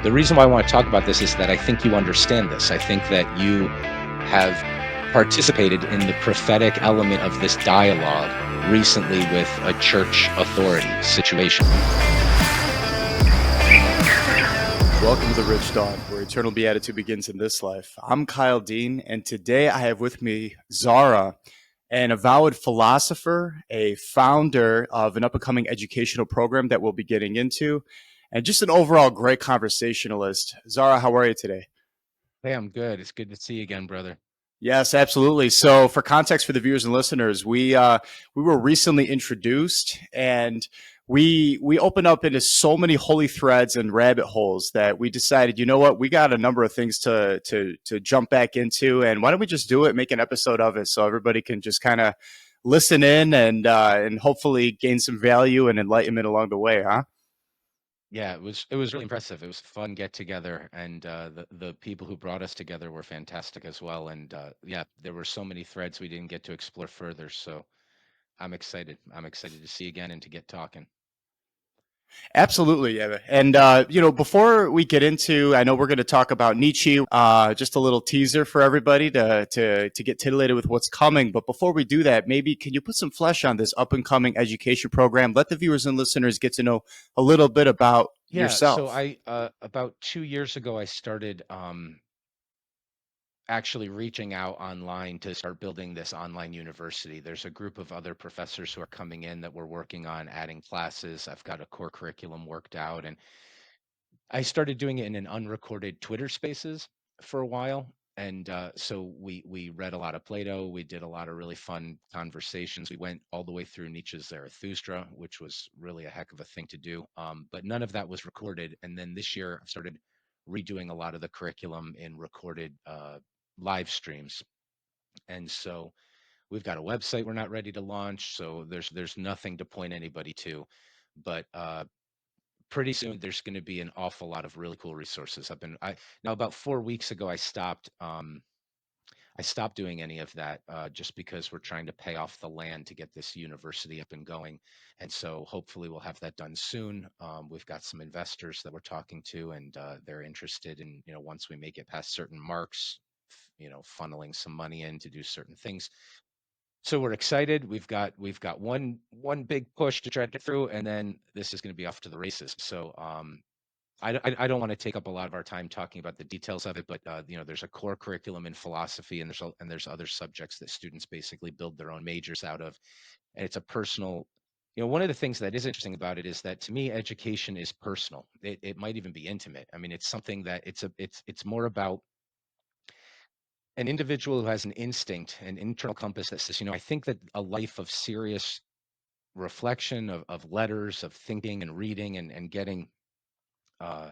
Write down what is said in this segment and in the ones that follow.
The reason why I want to talk about this is that I think you understand this. I think that you have participated in the prophetic element of this dialogue recently with a church authority situation. Welcome to the Rich Dawn, where eternal beatitude begins in this life. I'm Kyle Dean, and today I have with me Zara, an avowed philosopher, a founder of an up and coming educational program that we'll be getting into, and just an overall great conversationalist. Zara, how are you today? Hey, I'm good. It's good to see you again, brother. Yes, absolutely. So, for context for the viewers and listeners, we were recently introduced, and we opened up into so many holy threads and rabbit holes that we decided, you know what, we got a number of things to jump back into, and why don't we just do it, make an episode of it, so everybody can just kind of listen in and hopefully gain some value and enlightenment along the way, huh? Yeah, it was really impressive. It was a fun get together, and the people who brought us together were fantastic as well. And yeah, there were so many threads we didn't get to explore further. So I'm excited. I'm excited to see you again and to get talking. Absolutely, yeah. And before we get into, I know we're going to talk about Nietzsche. Just a little teaser for everybody to get titillated with what's coming. But before we do that, maybe can you put some flesh on this up and coming education program? Let the viewers and listeners get to know a little bit about Yeah. So yourself. I about 2 years ago I started actually reaching out online to start building this online university. There's a group of other professors who are coming in that we're working on adding classes. I've got a core curriculum worked out, and I started doing it in an unrecorded Twitter Spaces for a while, and so we read a lot of Plato. We did a lot of really fun conversations. We went all the way through Nietzsche's Zarathustra, which was really a heck of a thing to do. But none of that was recorded. And then this year, I've started redoing a lot of the curriculum in recorded live streams. And so we've got a website we're not ready to launch, so there's nothing to point anybody to. But pretty soon there's going to be an awful lot of really cool resources. I now about 4 weeks ago I stopped doing any of that just because we're trying to pay off the land to get this university up and going, and so hopefully we'll have that done soon. We've got some investors that we're talking to, and they're interested in, once we make it past certain marks, funneling some money in to do certain things. So we're excited. We've got one big push to try to get through, and then this is going to be off to the races. So I don't want to take up a lot of our time talking about the details of it, but there's a core curriculum in philosophy, and there's other subjects that students basically build their own majors out of, and it's a personal. One of the things that is interesting about it is that, to me, education is personal. It might even be intimate. I mean, it's something that it's more about an individual who has an instinct, an internal compass that says, I think that a life of serious reflection, of letters, of thinking and reading, and getting uh,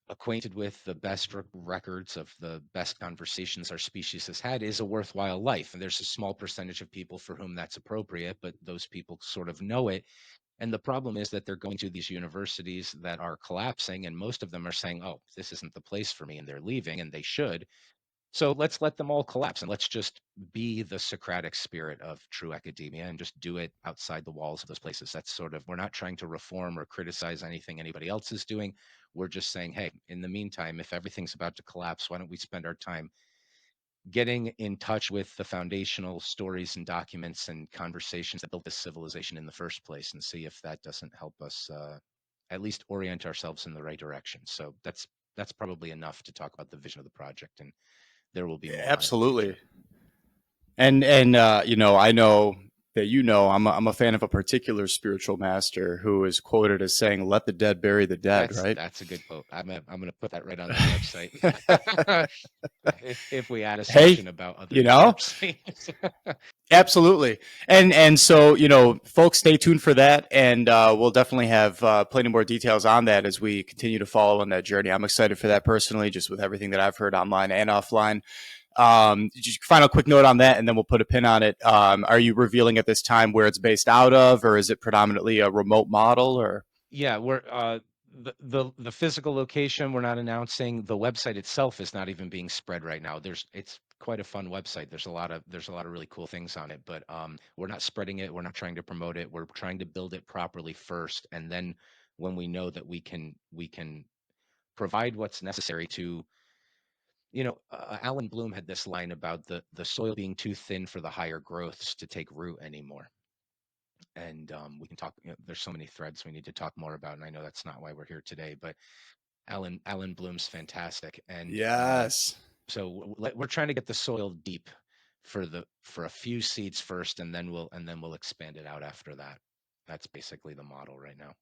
acquainted with the best records of the best conversations our species has had is a worthwhile life. And there's a small percentage of people for whom that's appropriate, but those people sort of know it. And the problem is that they're going to these universities that are collapsing, and most of them are saying, oh, this isn't the place for me, and they're leaving, and they should. So let's let them all collapse, and let's just be the Socratic spirit of true academia and just do it outside the walls of those places. That's sort of, we're not trying to reform or criticize anything anybody else is doing. We're just saying, hey, in the meantime, if everything's about to collapse, why don't we spend our time getting in touch with the foundational stories and documents and conversations that built this civilization in the first place, and see if that doesn't help us at least orient ourselves in the right direction. So that's probably enough to talk about the vision of the project, and there will be more on it in the Absolutely. future. And I know that I'm a fan of a particular spiritual master who is quoted as saying, "Let the dead bury the dead." That's Right? that's a good quote. I'm gonna put that right on that website. If we add a Hey, section about other you know, universities. absolutely. And so, folks, stay tuned for that. And we'll definitely have plenty more details on that as we continue to follow on that journey. I'm excited for that personally, just with everything that I've heard online and offline. Just final quick note on that, and then we'll put a pin on it. Are you revealing at this time where it's based out of, or is it predominantly a remote model? Or Yeah, we're the physical location we're not announcing. The website itself is not even being spread right now. It's quite a fun website. There's a lot of really cool things on it, but we're not spreading it. We're not trying to promote it. We're trying to build it properly first, and then when we know that we can provide what's necessary to, Alan Bloom had this line about the soil being too thin for the higher growths to take root anymore. And we can talk. There's so many threads we need to talk more about, and I know that's not why we're here today. But Alan Bloom's fantastic, and Yes. so we're trying to get the soil deep for a few seeds first, and then we'll expand it out after that. That's basically the model right now.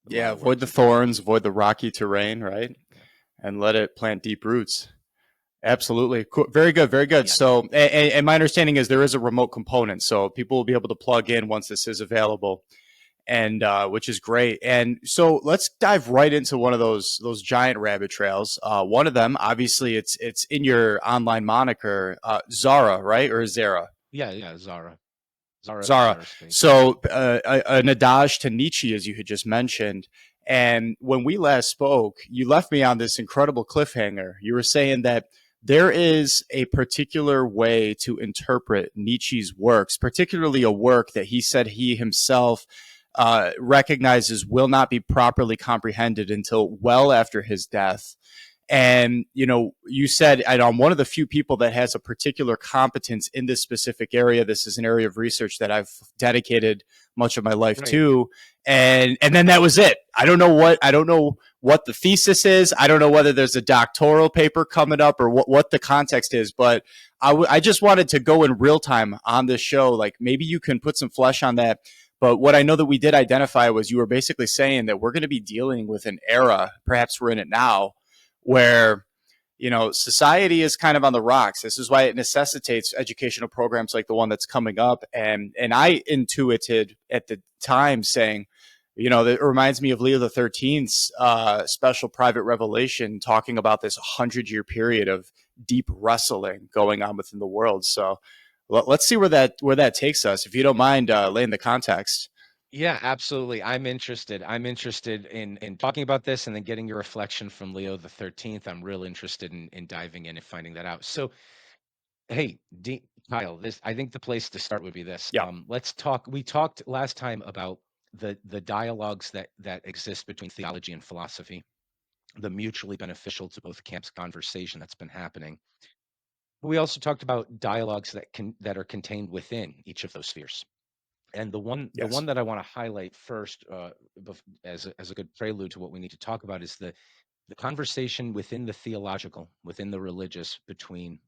A lot Yeah, of work avoid the to do. thorns, avoid the rocky terrain, right? Yeah. And let it plant deep roots. Absolutely. Cool. Very good. Very good. Yeah. So, and my understanding is there is a remote component. So people will be able to plug in once this is available, and which is great. And so let's dive right into one of those giant rabbit trails. One of them, obviously, it's in your online moniker, Zara, right? Or Zara? Yeah. Yeah. Zara. Zara. Zara Space. Yeah. So an adage to Nietzsche, as you had just mentioned. And when we last spoke, you left me on this incredible cliffhanger. You were saying that there is a particular way to interpret Nietzsche's works, particularly a work that he said he himself recognizes will not be properly comprehended until well after his death. And you said I'm one of the few people that has a particular competence in this specific area. This is an area of research that I've dedicated much of my life Right. to, and then that was it. I don't know what the thesis is. I don't know whether there's a doctoral paper coming up or what the context is. But I just wanted to go in real time on this show. Like maybe you can put some flesh on that. But what I know that we did identify was you were basically saying that we're going to be dealing with an era, perhaps we're in it now, where society is kind of on the rocks. This is why it necessitates educational programs like the one that's coming up. And I intuited at the time saying, that reminds me of Leo the 13th's special private revelation, talking about this 100-year period of deep wrestling going on within the world. So let's see where that takes us. If you don't mind laying the context. Yeah, absolutely. I'm interested in talking about this and then getting your reflection from Leo the 13th. I'm real interested in diving in and finding that out. So, hey, Kyle, this I think the place to start would be this. Yeah. Let's talk. We talked last time about the dialogues that exist between theology and philosophy, the mutually beneficial to both camps conversation that's been happening. We also talked about dialogues that are contained within each of those spheres. And the one Yes. that I want to highlight first, as a good prelude to what we need to talk about, is the conversation within the theological, within the religious, between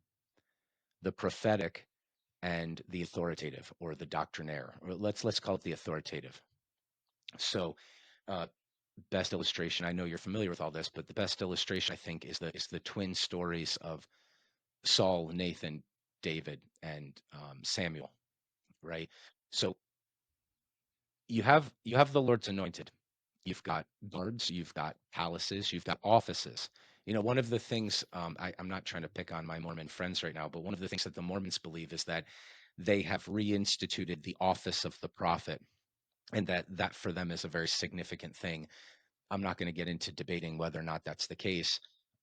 the prophetic and the authoritative, or the doctrinaire, or let's call it the authoritative. So, uh, best illustration. I know you're familiar with all this, but the best illustration, I think, is the twin stories of Saul, Nathan, David, and Samuel. Right. So you have the Lord's anointed. You've got guards, you've got palaces, you've got offices. One of the things, I'm not trying to pick on my Mormon friends right now, but one of the things that the Mormons believe is that they have reinstituted the office of the prophet, and that for them is a very significant thing. I'm not going to get into debating whether or not that's the case.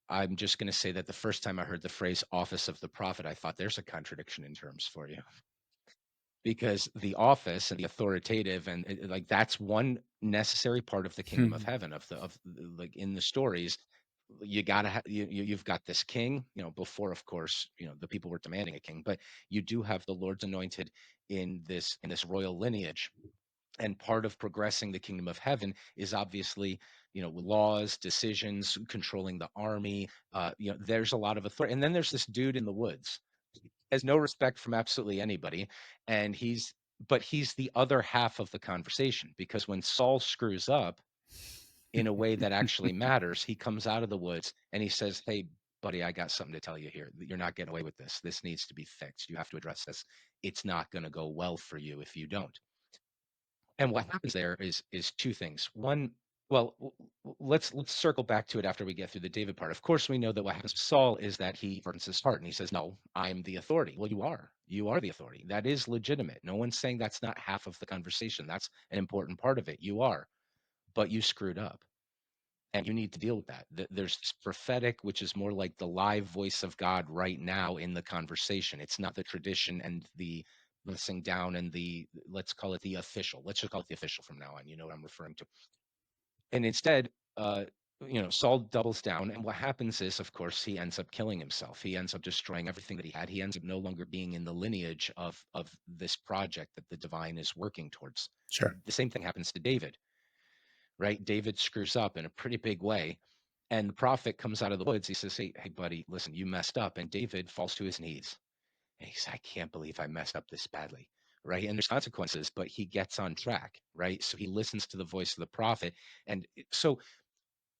I'm just going to say that the first time I heard the phrase office of the prophet, I thought there's a contradiction in terms for you, because the office and the authoritative, and like that's one necessary part of the kingdom of heaven, like in the stories. You gotta you've got this king, before, of course, the people were demanding a king, but you do have the Lord's anointed in this royal lineage. And part of progressing the kingdom of heaven is obviously, laws, decisions, controlling the army. There's a lot of authority, and then there's this dude in the woods, has no respect from absolutely anybody. And he's the other half of the conversation, because when Saul screws up in a way that actually matters, he comes out of the woods and he says, "Hey, buddy, I got something to tell you here. You're not getting away with this. This needs to be fixed. You have to address this. It's not going to go well for you if you don't." And what happens there is two things. One, well, let's circle back to it after we get through the David part. Of course, we know that what happens to Saul is that he hardens his heart and he says, "No, I'm the authority." Well, you are. You are the authority. That is legitimate. No one's saying that's not half of the conversation. That's an important part of it. You are, but you screwed up, and you need to deal with that. There's this prophetic, which is more like the live voice of God right now in the conversation. It's not the tradition and the blessing down and the, let's call it the official. Let's just call it the official from now on. You know what I'm referring to. And instead, uh, Saul doubles down, and what happens is, of course, he ends up killing himself. He ends up destroying everything that he had. He ends up no longer being in the lineage of this project that the divine is working towards. Sure. The same thing happens to David, right? David screws up in a pretty big way, and the prophet comes out of the woods. He says, "Hey, buddy, listen, you messed up." And David falls to his knees, and he says, "I can't believe I messed up this badly." Right. And there's consequences, but he gets on track. Right. So he listens to the voice of the prophet. And so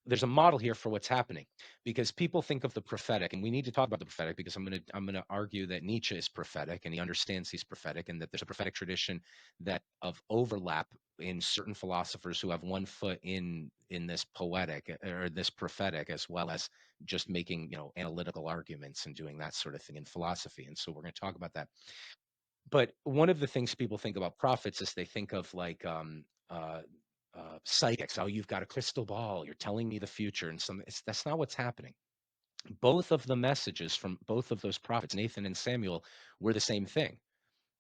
there's a model here for what's happening, because people think of the prophetic, and we need to talk about the prophetic, because I'm going to argue that Nietzsche is prophetic, and he understands he's prophetic, and that there's a prophetic tradition that of overlap in certain philosophers who have one foot in this poetic or this prophetic, as well as just making analytical arguments and doing that sort of thing in philosophy. And so we're going to talk about that. But one of the things people think about prophets is they think of like psychics. Oh, you've got a crystal ball. You're telling me the future, and that's not what's happening. Both of the messages from both of those prophets, Nathan and Samuel, were the same thing.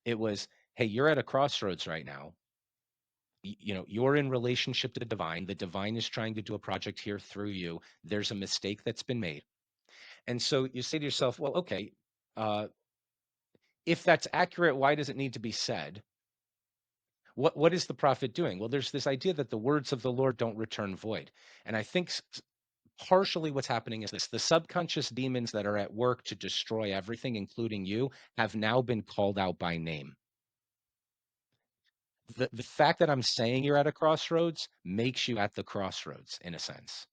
It was, hey, you're at a crossroads right now. You're in relationship to the divine. The divine is trying to do a project here through you. There's a mistake that's been made, and so you say to yourself, well, okay. If that's accurate, why does it need to be said? What is the prophet doing? Well, there's this idea that the words of the Lord don't return void. And I think partially what's happening is this: the subconscious demons that are at work to destroy everything, including you, have now been called out by name. The fact that I'm saying you're at a crossroads makes you at the crossroads, in a sense.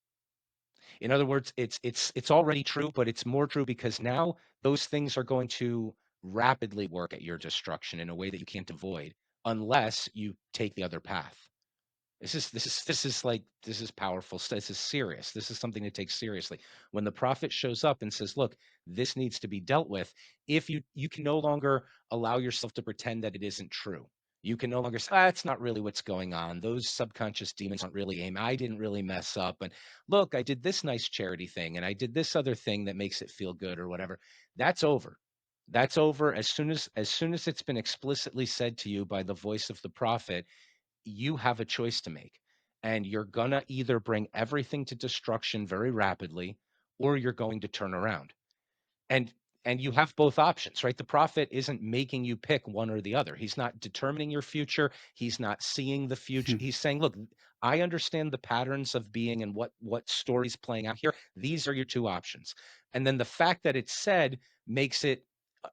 In other words, it's already true, but it's more true because now those things are going to rapidly work at your destruction in a way that you can't avoid unless you take the other path. This is powerful. This is serious. This is something to take seriously. When the prophet shows up and says, "Look, this needs to be dealt with," if you can no longer allow yourself to pretend that it isn't true. You can no longer say, "It's not really what's going on. Those subconscious demons aren't really aim. I didn't really mess up. And look, I did this nice charity thing, and I did this other thing that makes it feel good, or whatever." That's over. That's over as soon as it's been explicitly said to you by the voice of the prophet. You have a choice to make, and you're gonna either bring everything to destruction very rapidly, or you're going to turn around. And and you have both options, right? The prophet isn't making you pick one or the other. He's not determining your future. He's not seeing the future. He's saying, look, I understand the patterns of being and what story's playing out here. These are your two options. And then the fact that it's said makes it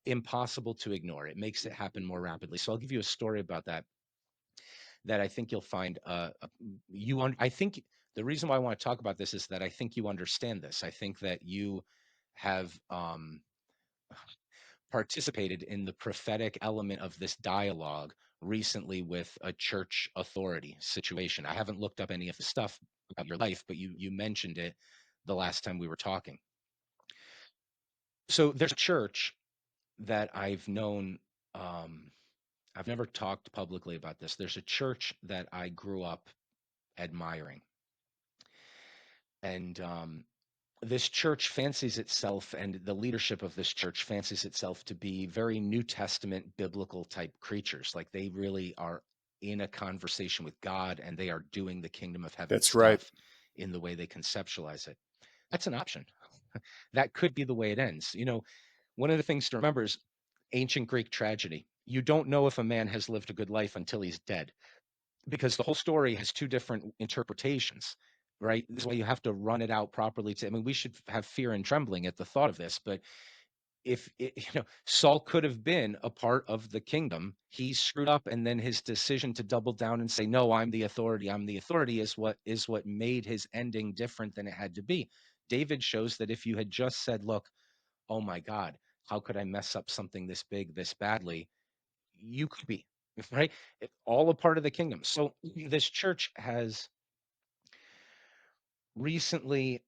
impossible to ignore. It makes it happen more rapidly. So I'll give you a story about that I think you'll find I think the reason why I want to talk about this is that I think you understand this. I think that you have participated in the prophetic element of this dialogue recently with a church authority situation. I haven't looked up any of the stuff about your life, but you mentioned it the last time we were talking. So there's a church that I've known. I've never talked publicly about this. There's a church that I grew up admiring. And this church fancies itself, and the leadership of this church fancies itself to be very New Testament biblical type creatures. Like they really are in a conversation with God, and they are doing the kingdom of heaven That's right. stuff in the way they conceptualize it. That's an option. That could be the way it ends. One of the things to remember is ancient Greek tragedy. You don't know if a man has lived a good life until he's dead, because the whole story has two different interpretations, right? This is why you have to run it out properly. I mean, we should have fear and trembling at the thought of this, but if Saul could have been a part of the kingdom, he screwed up, and then his decision to double down and say, "No, I'm the authority. I'm the authority," is what made his ending different than it had to be. David shows that if you had just said, "Look, oh my God, how could I mess up something this big, this badly?" You could be, right? All a part of the kingdom. So this church has recently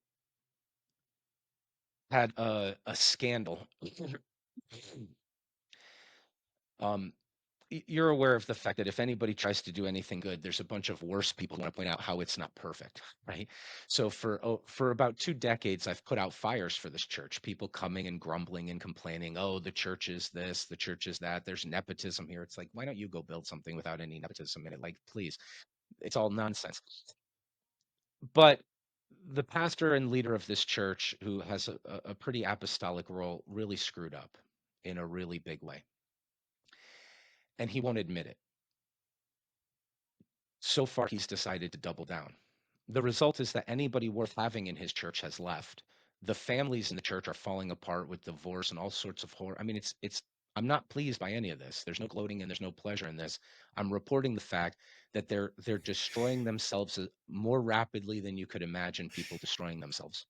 had a scandal. um, you're aware of the fact that if anybody tries to do anything good, there's a bunch of worse people who want to point out how it's not perfect, right? So for about 2 decades, I've put out fires for this church. People coming and grumbling and complaining, "Oh, the church is this, the church is that. There's nepotism here." It's like, why don't you go build something without any nepotism in it? Like, please, it's all nonsense. But the pastor and leader of this church, who has a pretty apostolic role, really screwed up in a really big way, and he won't admit it. So far, he's decided to double down. The result is that anybody worth having in his church has left. The families in the church are falling apart with divorce and all sorts of horror. I mean, it's I'm not pleased by any of this. There's no gloating and there's no pleasure in this. I'm reporting the fact that they're destroying themselves more rapidly than you could imagine people destroying themselves.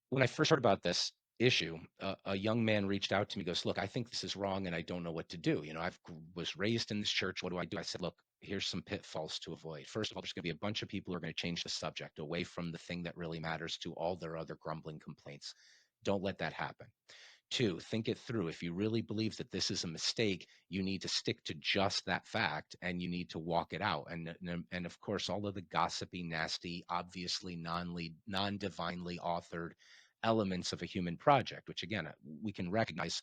When I first heard about this issue, a young man reached out to me, goes, "Look, I think this is wrong and I don't know what to do. You know, was raised in this church. What do I do?" I said, "Look, here's some pitfalls to avoid. First of all, there's going to be a bunch of people who are going to change the subject away from the thing that really matters to all their other grumbling complaints. Don't let that happen. Two, think it through. If you really believe that this is a mistake, you need to stick to just that fact and you need to walk it out. And of course, all of the gossipy, nasty, obviously non-divinely authored elements of a human project, which again, we can recognize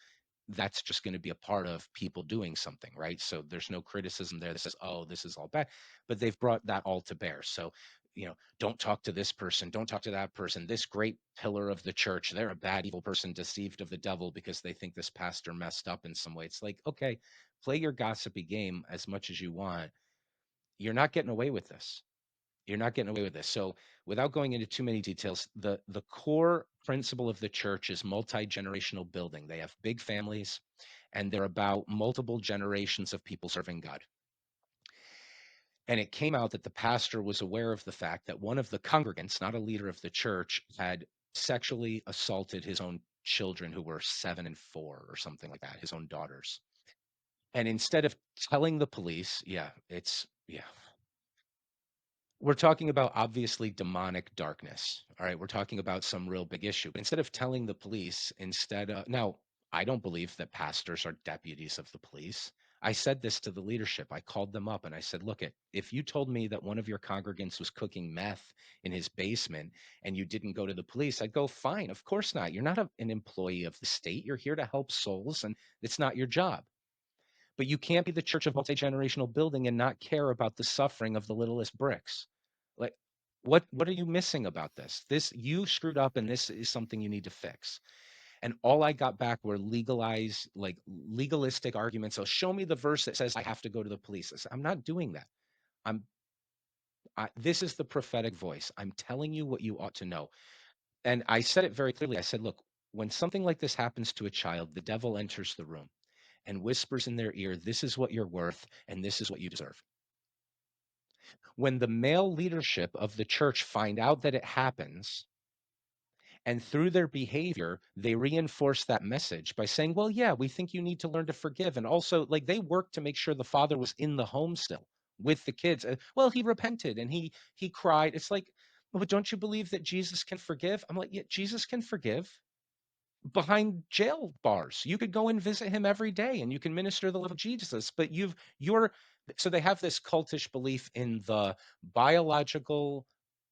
that's just going to be a part of people doing something, right? So there's no criticism there that says, oh, this is all bad, but they've brought that all to bear. So, don't talk to this person, don't talk to that person. This great pillar of the church, they're a bad, evil person deceived of the devil because they think this pastor messed up in some way. It's like, okay, play your gossipy game as much as you want. You're not getting away with this. You're not getting away with this. So, without going into too many details, the core principle of the church is multi-generational building. They have big families and they're about multiple generations of people serving God. And it came out that the pastor was aware of the fact that one of the congregants, not a leader of the church, had sexually assaulted his own children who were 7 and 4 or something like that, his own daughters. And instead of telling the police, yeah, we're talking about obviously demonic darkness. All right. We're talking about some real big issue. But instead of telling the police, now, I don't believe that pastors are deputies of the police. I said this to the leadership. I called them up and I said, look, if you told me that one of your congregants was cooking meth in his basement and you didn't go to the police, I'd go, fine. Of course not. You're not an employee of the state. You're here to help souls and it's not your job. But you can't be the church of multi-generational building and not care about the suffering of the littlest bricks. Like, what are you missing about this? This, you screwed up and this is something you need to fix. And all I got back were legalistic arguments. So show me the verse that says I have to go to the police. I said, I'm not doing that. I'm this is the prophetic voice. I'm telling you what you ought to know. And I said it very clearly. I said, look, when something like this happens to a child, the devil enters the room and whispers in their ear, this is what you're worth and this is what you deserve. When the male leadership of the church find out that it happens, and through their behavior, they reinforce that message by saying, well, yeah, we think you need to learn to forgive. And also, like, they work to make sure the father was in the home still with the kids. Well, he repented and he cried. It's like, well, but don't you believe that Jesus can forgive? I'm like, yeah, Jesus can forgive behind jail bars. You could go and visit him every day and you can minister the love of Jesus, but you're so they have this cultish belief in the biological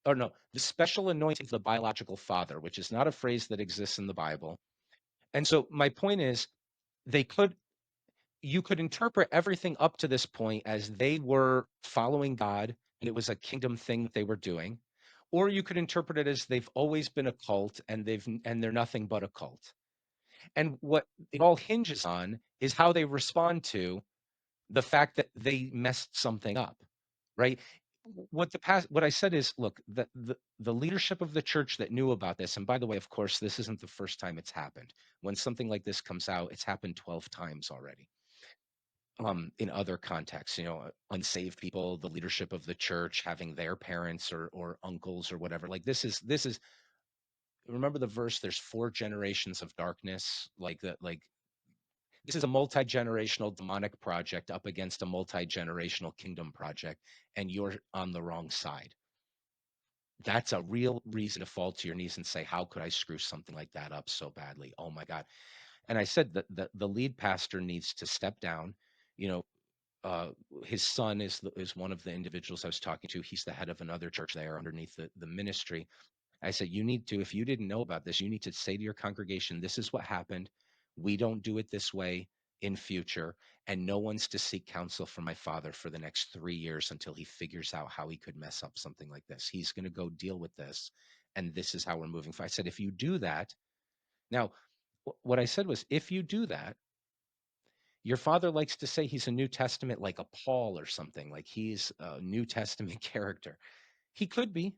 or no, the special anointing of the biological father, which is not a phrase that exists in the Bible. And so my point is they could you could interpret everything up to this point as they were following God and it was a kingdom thing that they were doing. Or you could interpret it as they've always been a cult and they're nothing but a cult. And what it all hinges on is how they respond to the fact that they messed something up, right? What I said is, look, the leadership of the church that knew about this, and by the way, of course, this isn't the first time it's happened. When something like this comes out, it's happened 12 times already. In other contexts, unsaved people, the leadership of the church having their parents or uncles or whatever. Like this is remember the verse, there's 4 generations of darkness, like that, like this is a multi-generational demonic project up against a multi-generational kingdom project, and you're on the wrong side. That's a real reason to fall to your knees and say, how could I screw something like that up so badly? Oh my God. And I said that the lead pastor needs to step down. You know, uh, his son is one of the individuals I was talking to. He's the head of another church there underneath the ministry. I said, you need to, if you didn't know about this, you need to say to your congregation, this is what happened. We don't do it this way. in future, and no one's to seek counsel from my father for the next 3 years until he figures out how he could mess up something like this. He's going to go deal with this, and this is how we're moving forward. I said, if you do that, now, what I said was, if you do that, your father likes to say he's a New Testament, like a Paul or something, like he's a New Testament character. He could be.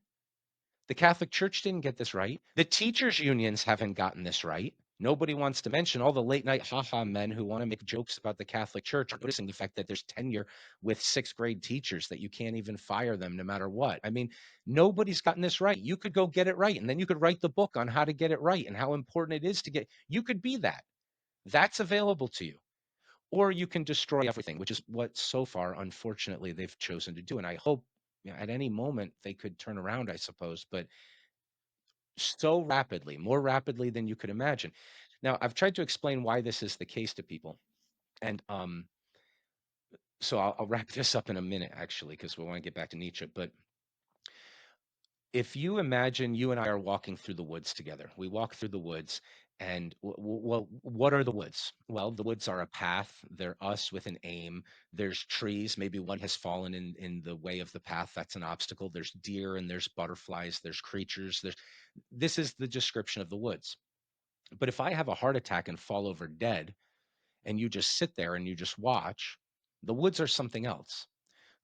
The Catholic Church didn't get this right. The teachers' unions haven't gotten this right. Nobody wants to mention all the late night haha men who want to make jokes about the Catholic Church, noticing the fact that there's tenure with sixth grade teachers, that you can't even fire them no matter what. I mean, nobody's gotten this right. You could go get it right, and then you could write the book on how to get it right and how important it is to get. You could be that. That's available to you. Or you can destroy everything, which is what so far, unfortunately, they've chosen to do. And I hope, at any moment they could turn around, I suppose, but so rapidly, more rapidly than you could imagine. Now, I've tried to explain why this is the case to people. And so I'll wrap this up in a minute, actually, because we want to get back to Nietzsche. But if you imagine you and I are walking through the woods together, we walk through the woods, and well, what are the woods? Well, the woods are a path. They're us with an aim. There's trees. Maybe one has fallen in the way of the path. That's an obstacle. There's deer and there's butterflies. There's creatures. This is the description of the woods. But if I have a heart attack and fall over dead, and you just sit there and you just watch, the woods are something else.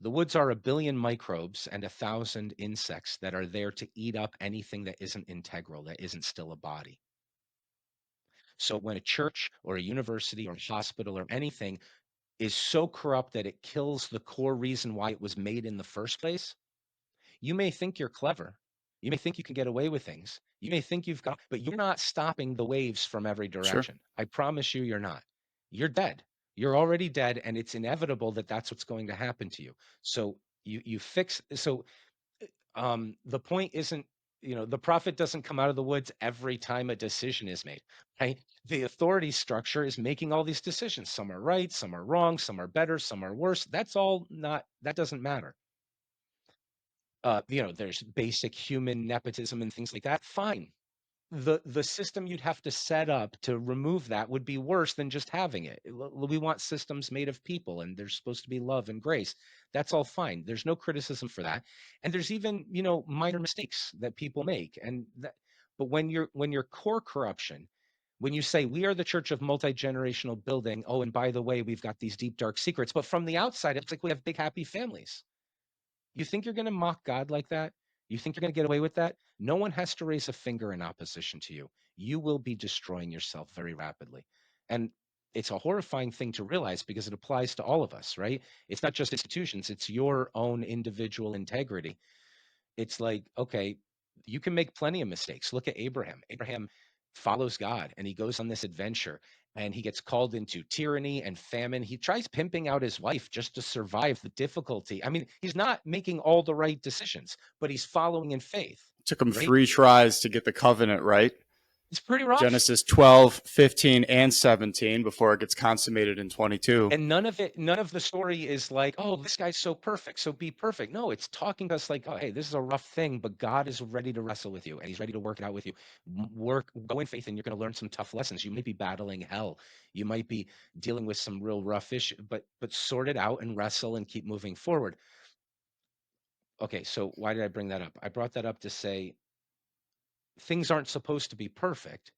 The woods are a billion microbes and 1,000 insects that are there to eat up anything that isn't integral, that isn't still a body. So when a church or a university or a hospital or anything is so corrupt that it kills the core reason why it was made in the first place, you may think you're clever. You may think you can get away with things. You may think you've got, but you're not stopping the waves from every Sure. direction. I promise you, you're not. You're dead. You're already dead, and it's inevitable that that's what's going to happen to you. So you fix. So the point isn't, the prophet doesn't come out of the woods every time a decision is made, right? The authority structure is making all these decisions. Some are right, some are wrong, some are better, some are worse. That's all not, that doesn't matter. There's basic human nepotism and things like that. Fine. The system you'd have to set up to remove that would be worse than just having it. We want systems made of people, and there's supposed to be love and grace. That's all fine. There's no criticism for that. And there's even, minor mistakes that people make. But when your core corruption, when you say we are the church of multi-generational building, oh, and by the way, we've got these deep, dark secrets, but from the outside, it's like we have big, happy families. You think you're going to mock God like that? You think you're going to get away with that? No one has to raise a finger in opposition to you. You will be destroying yourself very rapidly. And it's a horrifying thing to realize because it applies to all of us, right? It's not just institutions, it's your own individual integrity. It's like, okay, you can make plenty of mistakes. Look at Abraham. Abraham follows God and he goes on this adventure and he gets called into tyranny and famine. He tries pimping out his wife just to survive the difficulty. I mean, he's not making all the right decisions, but he's following in faith, Took him right? 3 tries to get the covenant right. It's pretty rough. Genesis 12, 15, and 17 before it gets consummated in 22. And none of the story is like, oh, this guy's so perfect, so be perfect. No, it's talking to us like, oh, hey, this is a rough thing, but God is ready to wrestle with you and he's ready to work it out with you. Go in faith and you're going to learn some tough lessons. You might be battling hell. You might be dealing with some real rough issue, but sort it out and wrestle and keep moving forward. Okay, so why did I bring that up? I brought that up to say things aren't supposed to be perfect.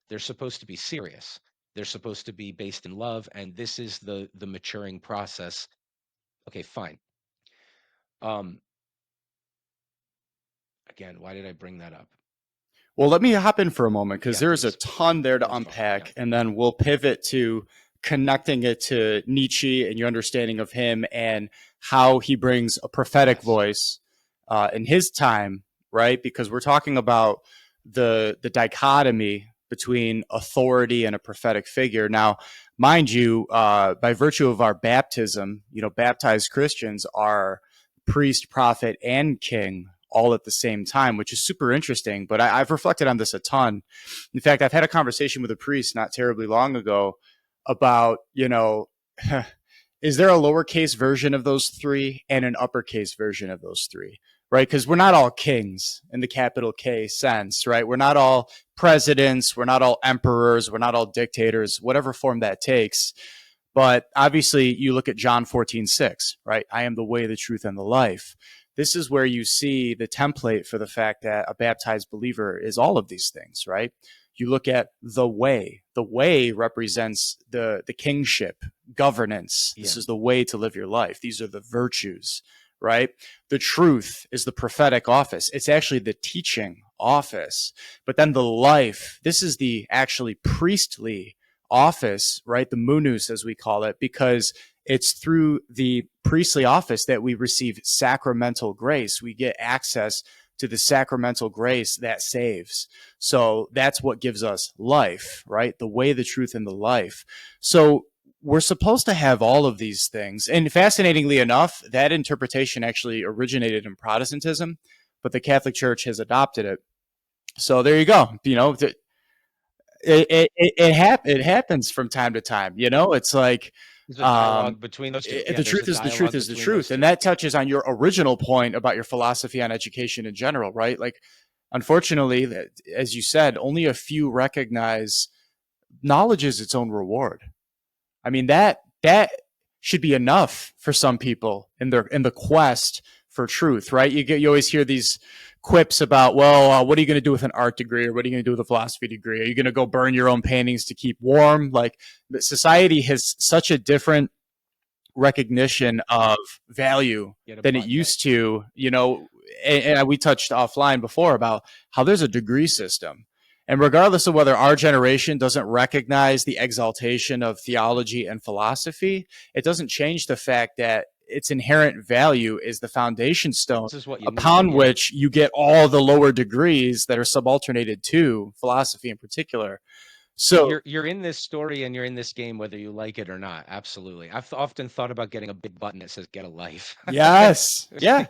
They're supposed to be serious. They're supposed to be based in love, and this is the maturing process. Okay, fine. Um, Again, why did I bring that up? Well, let me hop in for a moment because Yeah, there's a please. ton there to First of all, yeah. unpack, and then we'll pivot to connecting it to Nietzsche and your understanding of him and how he brings a prophetic Yes. voice in his time, right? Because we're talking about the dichotomy between authority and a prophetic figure. Now, mind you, by virtue of our baptism, baptized Christians are priest, prophet, and king all at the same time, which is super interesting. But I've reflected on this a ton. In fact, I've had a conversation with a priest not terribly long ago about, is there a lowercase version of those three and an uppercase version of those three? Right? Because we're not all kings in the capital K sense, right? We're not all presidents. We're not all emperors. We're not all dictators, whatever form that takes. But obviously, you look at John 14:6, right? I am the way, the truth, and the life. This is where you see the template for the fact that a baptized believer is all of these things, right? You look at the way. The way represents the kingship, governance. This Yeah. is the way to live your life. These are the virtues, right? The truth is the prophetic office. It's actually the teaching office. But then the life, this is the actually priestly office, right? The munus, as we call it, because it's through the priestly office that we receive sacramental grace. We get access to the sacramental grace that saves. So that's what gives us life, right? The way, the truth, and the life. So we're supposed to have all of these things. And fascinatingly enough, that interpretation actually originated in Protestantism, but the Catholic Church has adopted it. So there you go. It happens from time to time. It's like There's a dialogue between those two. Yeah, the there's truth a is the truth dialogue is the between those truth, and two. that touches on your original point about your philosophy on education in general, right? Like, unfortunately, as you said, only a few recognize knowledge is its own reward. I mean, that should be enough for some people in the quest for truth, right? You always hear these quips about, well, what are you going to do with an art degree, or what are you going to do with a philosophy degree? Are you going to go burn your own paintings to keep warm? Like, society has such a different recognition of value Get a than it butt. Yeah. used to, and we touched offline before about how there's a degree system. And regardless of whether our generation doesn't recognize the exaltation of theology and philosophy, it doesn't change the fact that its inherent value is the foundation stone This is what you need. upon Yeah. which you get all the lower degrees that are subalternated to philosophy in particular. So, You're in this story and you're in this game whether you like it or not. Absolutely. I've often thought about getting a big button that says "Get a life." yes, yeah,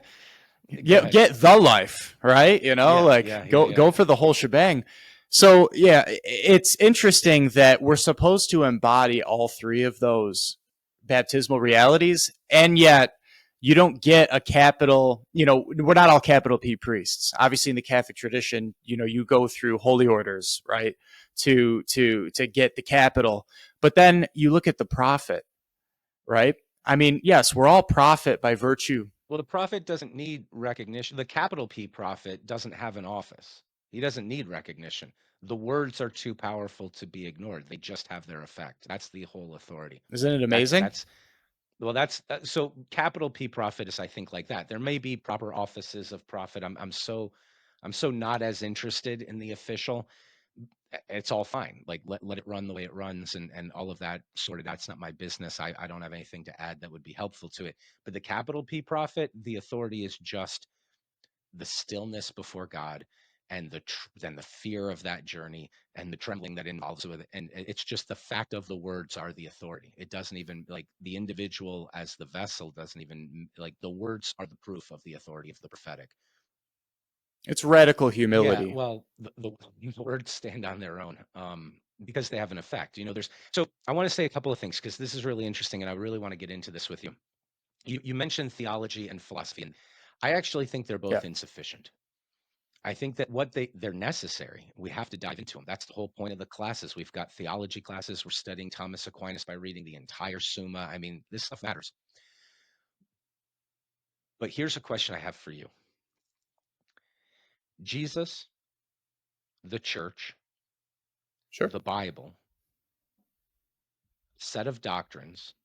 Go ahead. get the life, right? Yeah, Like, yeah, yeah, go yeah. for the whole shebang. So yeah, it's interesting that we're supposed to embody all three of those baptismal realities, and yet you don't get a capital. We're not all capital P priests. Obviously, in the Catholic tradition, you go through holy orders, right, to get the capital. But then you look at the prophet, right? I mean, yes, we're all prophet by virtue. Well, the prophet doesn't need recognition. The capital P prophet doesn't have an office. He doesn't need recognition. The words are too powerful to be ignored. They just have their effect. That's the whole authority. Isn't it That's amazing? that's well, that's so capital P prophet is, I think, like that. There may be proper offices of prophet. I'm so not as interested in the official. It's all fine. Like, let it run the way it runs, and all of that sorted. That's not my business. I don't have anything to add that would be helpful to it. But the capital P prophet, the authority is just the stillness before God, and then the fear of that journey, and the trembling that involves with it. And it's just the fact of the words are the authority. It doesn't even, like, the individual as the vessel doesn't even, like, the words are the proof of the authority of the prophetic. It's radical Yeah, humility. well, the words stand on their own, because they have an effect. There's so I want to say a couple of things because this is really interesting, and I really want to get into this with you. You mentioned theology and philosophy, and I actually think they're Yeah. both insufficient. I think that they're necessary. We have to dive into them. That's the whole point of the classes. We've got theology classes. We're studying Thomas Aquinas by reading the entire Summa. I mean, this stuff matters. But here's a question I have for you. Jesus, the church, Sure. the Bible, set of doctrines.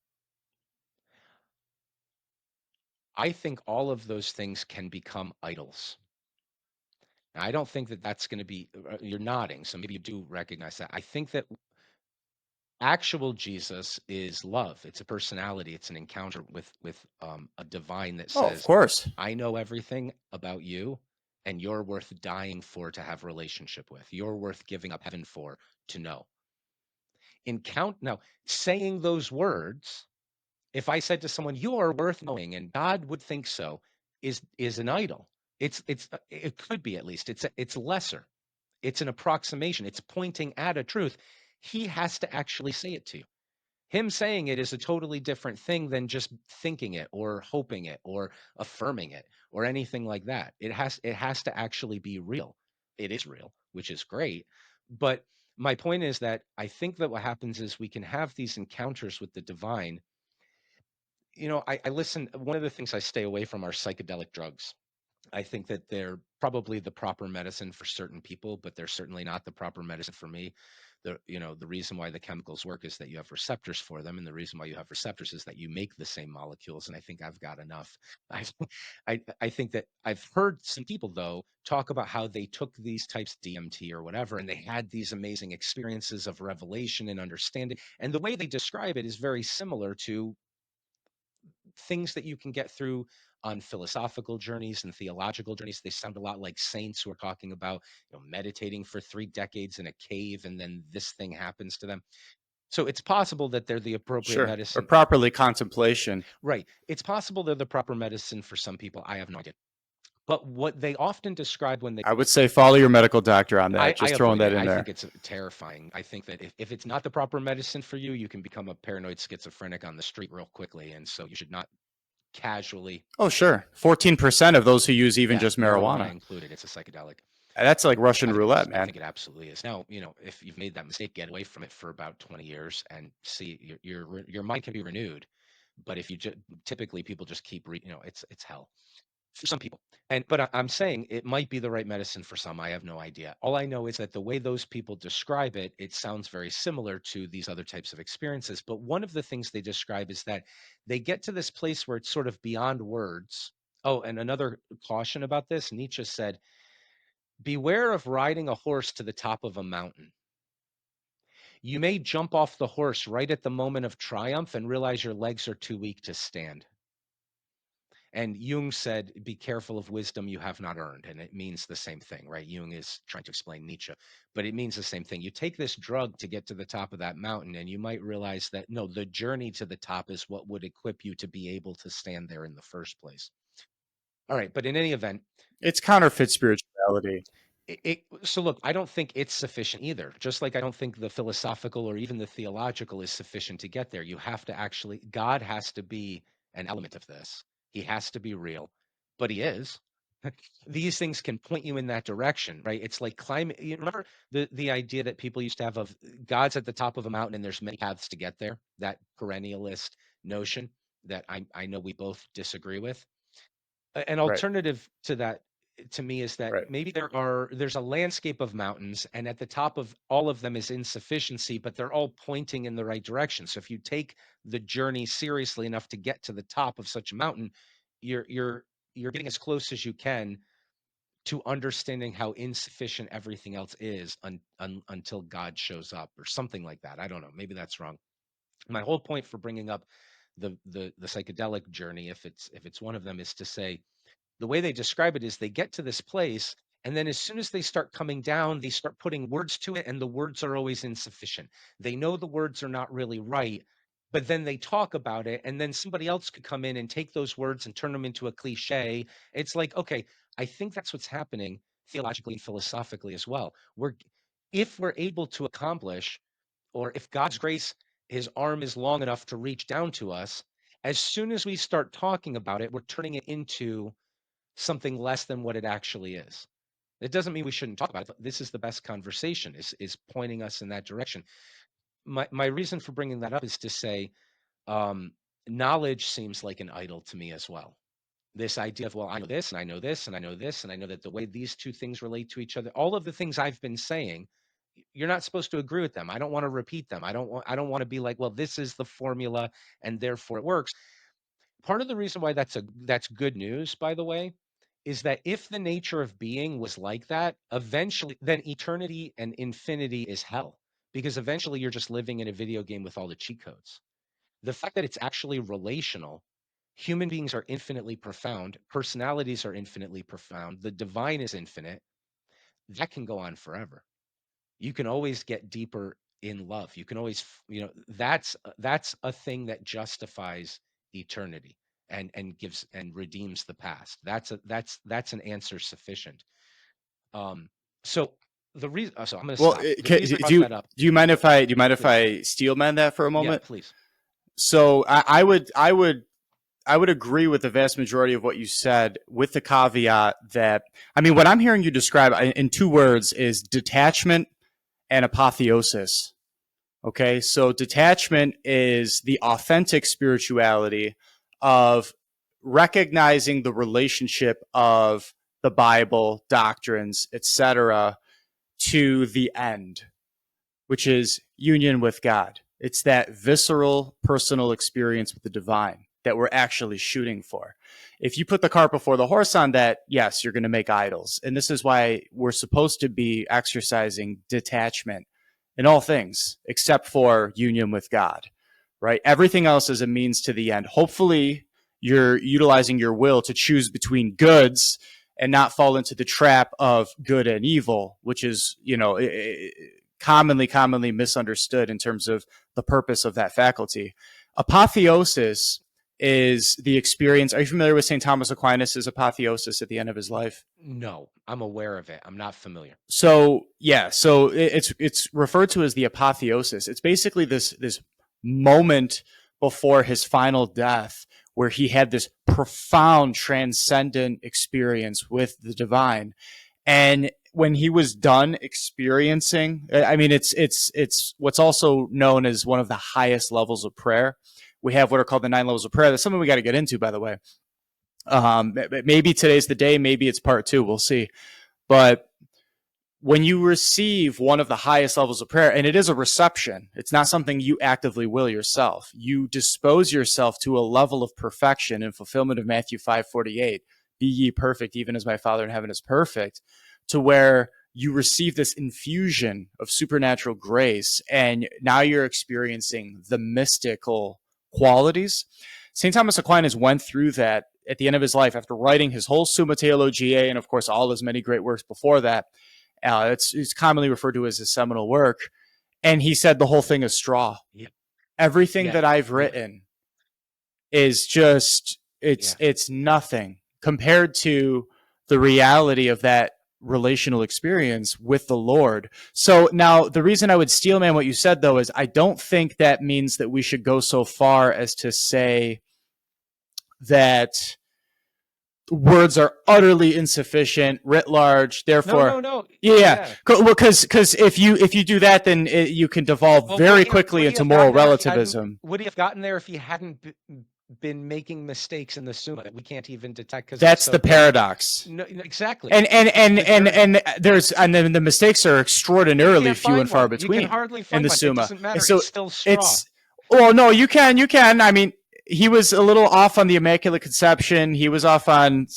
I think all of those things can become idols. Now, I don't think that that's going to be, you're nodding, so maybe you do recognize that. I think that actual Jesus is love. It's a personality. It's an encounter with a divine that Oh, of says, course. "I know everything about you, and you're worth dying for to have relationship with. You're worth giving up heaven for to know." Now, saying those words, if I said to someone, "You are worth knowing," and God would think so, is an idol. It could be, at least. It's lesser. It's an approximation. It's pointing at a truth. He has to actually say it to you. Him saying it is a totally different thing than just thinking it or hoping it or affirming it or anything like that. It has to actually be real. It is real, which is great. But my point is that I think that what happens is we can have these encounters with the divine. I listen. One of the things I stay away from are psychedelic drugs. I think that they're probably the proper medicine for certain people, but they're certainly not the proper medicine for me. The reason why the chemicals work is that you have receptors for them, and the reason why you have receptors is that you make the same molecules. And I think I've got enough. I I think that I've heard some people though talk about how they took these types of DMT or whatever, and they had these amazing experiences of revelation and understanding. And the way they describe it is very similar to things that you can get through on philosophical journeys and theological journeys. They sound a lot like saints who are talking about, meditating for 3 decades in a cave and then this thing happens to them. So it's possible that they're the appropriate Sure. Or medicine. properly contemplation. Right. It's possible they're the proper medicine for some people. I have no idea. But what they often describe when they I would say follow your medical doctor on that. I Just throwing avoid that it. in I think there. it's terrifying. I think that if it's not the proper medicine for you, you can become a paranoid schizophrenic on the street real quickly. And so you should not casually. Oh, sure. 14% of those who use even Yeah, just marijuana marijuana. included. It's a psychedelic. That's like Russian I think it roulette, is. I man. think it absolutely is. Now, if you've made that mistake, get away from it for about 20 years and see your mind can be renewed. But if you typically people just keep it's hell for some people. But I'm saying it might be the right medicine for some. I have no idea. All I know is that the way those people describe it, it sounds very similar to these other types of experiences. But one of the things they describe is that they get to this place where it's sort of beyond words. Oh, and another caution about this, Nietzsche said, beware of riding a horse to the top of a mountain. You may jump off the horse right at the moment of triumph and realize your legs are too weak to stand. And Jung said, be careful of wisdom you have not earned. And it means the same thing, right? Jung is trying to explain Nietzsche, but it means the same thing. You take this drug to get to the top of that mountain, and you might realize that no, the journey to the top is what would equip you to be able to stand there in the first place. All right. But in any event, It's counterfeit spirituality. so look, I don't think it's sufficient either. Just like I don't think the philosophical or even the theological is sufficient to get there. You have to actually, God has to be an element of this. He has to be real, but he is. These things can point you in that direction, right? It's like climate. You remember the idea that people used to have of God's at the top of a mountain and there's many paths to get there. That perennialist notion that I know we both disagree with. An Right. alternative to that to me is that Right. maybe there's a landscape of mountains and at the top of all of them is insufficiency, but they're all pointing in the right direction. So if you take the journey seriously enough to get to the top of such a mountain, you're getting as close as you can to understanding how insufficient everything else is until God shows up or something like that. I don't know, maybe that's wrong. My whole point for bringing up the psychedelic journey, if it's one of them, is to say the way they describe it is they get to this place, and then as soon as they start coming down, they start putting words to it, and the words are always insufficient. They know the words are not really right, but then they talk about it, and then somebody else could come in and take those words and turn them into a cliche. It's like, okay, I think that's what's happening theologically and philosophically as well. If we're able to accomplish, or if God's grace, his arm is long enough to reach down to us, as soon as we start talking about it, we're turning it into something less than what it actually is. It doesn't mean we shouldn't talk about it, but this is the best conversation, is pointing us in that direction. My reason for bringing that up is to say, um, knowledge seems like an idol to me as well. This idea of, well, I know this and I know this and I know this and I know that the way these two things relate to each other, all of the things I've been saying, you're not supposed to agree with them. I don't want to repeat them. I don't want to be like, well, this is the formula and therefore it works. Part of the reason why that's good news, by the way, is that if the nature of being was like that, eventually then eternity and infinity is hell, because eventually you're just living in a video game with all the cheat codes. The fact that it's actually relational, human beings are infinitely profound, personalities are infinitely profound, the divine is infinite, that can go on forever. You can always get deeper in love. You can always, that's a thing that justifies eternity and gives and redeems the past. That's an answer sufficient. Um, so the reason, so I'm going to Well, stop. The reason I brought that up, do you mind if please, I steel man that for a yeah, moment? please, So I would agree with the vast majority of what you said, with the caveat that, I mean, what I'm hearing you describe in two words is detachment and apotheosis. Okay, so detachment is the authentic spirituality of recognizing the relationship of the Bible, doctrines, etc., to the end, which is union with God. It's that visceral, personal experience with the divine that we're actually shooting for. If you put the cart before the horse on that, yes, you're going to make idols. And this is why we're supposed to be exercising detachment in all things, except for union with God, right? Everything else is a means to the end. Hopefully, you're utilizing your will to choose between goods and not fall into the trap of good and evil, which is, commonly misunderstood in terms of the purpose of that faculty. Apotheosis is the experience. Are you familiar with St. Thomas Aquinas' apotheosis at the end of his life? No, I'm aware of it. I'm not familiar. So yeah, so it's referred to as the apotheosis. It's basically this moment before his final death where he had this profound transcendent experience with the divine. And when he was done experiencing, I mean, it's what's also known as one of the highest levels of prayer. We have what are called the 9 levels of prayer. That's something we got to get into, by the way. Maybe today's the day. Maybe it's part 2. We'll see. But when you receive one of the highest levels of prayer, and it is a reception, it's not something you actively will yourself. You dispose yourself to a level of perfection in fulfillment of Matthew 5:48. Be ye perfect, even as my Father in heaven is perfect, to where you receive this infusion of supernatural grace, and now you're experiencing the mystical qualities. St. Thomas Aquinas went through that at the end of his life after writing his whole Summa Theologiae and, of course, all his many great works before that. It's commonly referred to as his seminal work. And he said the whole thing is straw. Yeah. Everything Yeah. that I've written is just, it's nothing compared to the reality of that relational experience with the Lord. So now the reason I would steelman what you said, though, is I don't think that means that we should go so far as to say that words are utterly insufficient, writ large. Therefore, No. yeah. Well, because if you do that, then you can devolve very quickly into moral relativism. Would he have gotten there if he hadn't been making mistakes in the Summa that we can't even detect? Because that's the paradox. No, exactly. And then the mistakes are extraordinarily few and far between. You can hardly find in the one. Summa. It doesn't matter. So it's still straw. Well, no, you can. I mean, he was a little off on the Immaculate Conception. He was off on,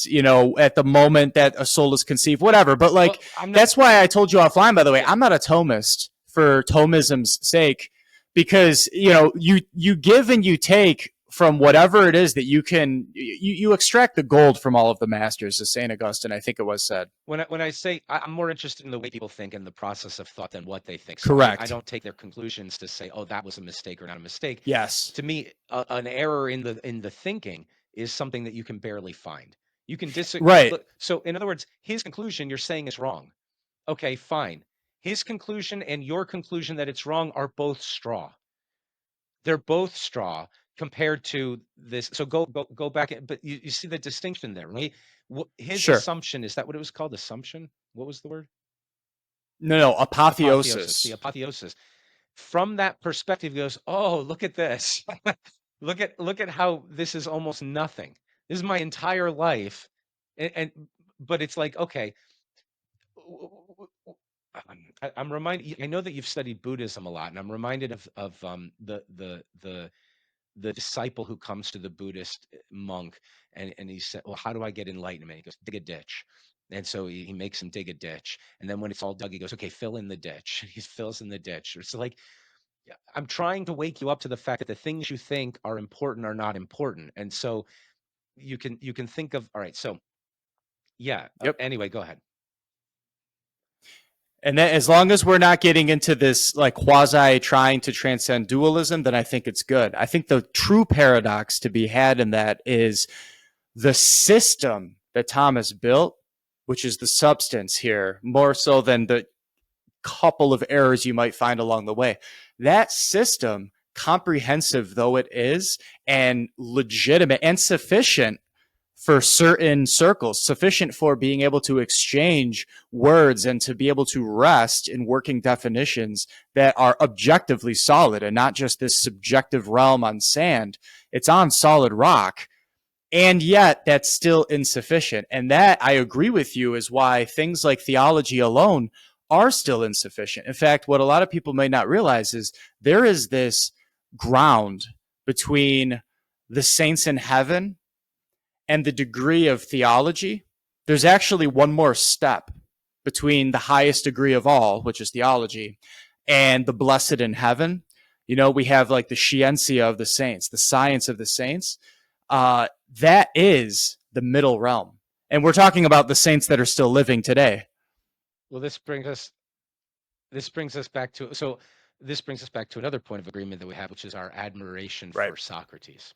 at the moment that a soul is conceived, whatever. But that's why I told you offline, by the way, I'm not a Thomist for Thomism's sake, because, you give and you take from whatever it is that you extract the gold from all of the masters, as St. Augustine, I think it was said. When I say I'm more interested in the way people think and the process of thought than what they think. So correct. I don't take their conclusions to say, oh, that was a mistake or not a mistake. Yes. To me, an error in the thinking is something that you can barely find. You can disagree. Right. So in other words, his conclusion you're saying is wrong. Okay, fine. His conclusion and your conclusion that it's wrong are both straw. They're both straw compared to this. So go back, but you see the distinction there, right? His assumption, is that what it was called? Assumption? What was the word? No, apotheosis. The apotheosis. From that perspective, he goes, oh, look at this. look at how this is almost nothing. This is my entire life. But it's like, okay, I'm reminded. I know that you've studied Buddhism a lot, and I'm reminded of the disciple who comes to the Buddhist monk, and he said, well, how do I get enlightenment? He goes, dig a ditch. And so he makes him dig a ditch. And then when it's all dug, he goes, okay, fill in the ditch. He fills in the ditch. It's like, I'm trying to wake you up to the fact that the things you think are important are not important. And so you can think of, all right, so yeah. Yep. Anyway, go ahead. And then as long as we're not getting into this like quasi trying to transcend dualism, then I think it's good. I think the true paradox to be had in that is the system that Thomas built, which is the substance here, more so than the couple of errors you might find along the way. That system, comprehensive though it is, and legitimate and sufficient for certain circles, sufficient for being able to exchange words and to be able to rest in working definitions that are objectively solid and not just this subjective realm on sand. It's on solid rock. And yet, that's still insufficient. And that, I agree with you, is why things like theology alone are still insufficient. In fact, what a lot of people may not realize is there is this ground between the saints in heaven and the degree of theology. There's actually one more step between the highest degree of all, which is theology, and the blessed in heaven. You know, we have like the scientia of the saints, the science of the saints. That is the middle realm. And we're talking about the saints that are still living today. Well, this brings us back to so this brings us back to another point of agreement that we have, which is our admiration Right. for Socrates,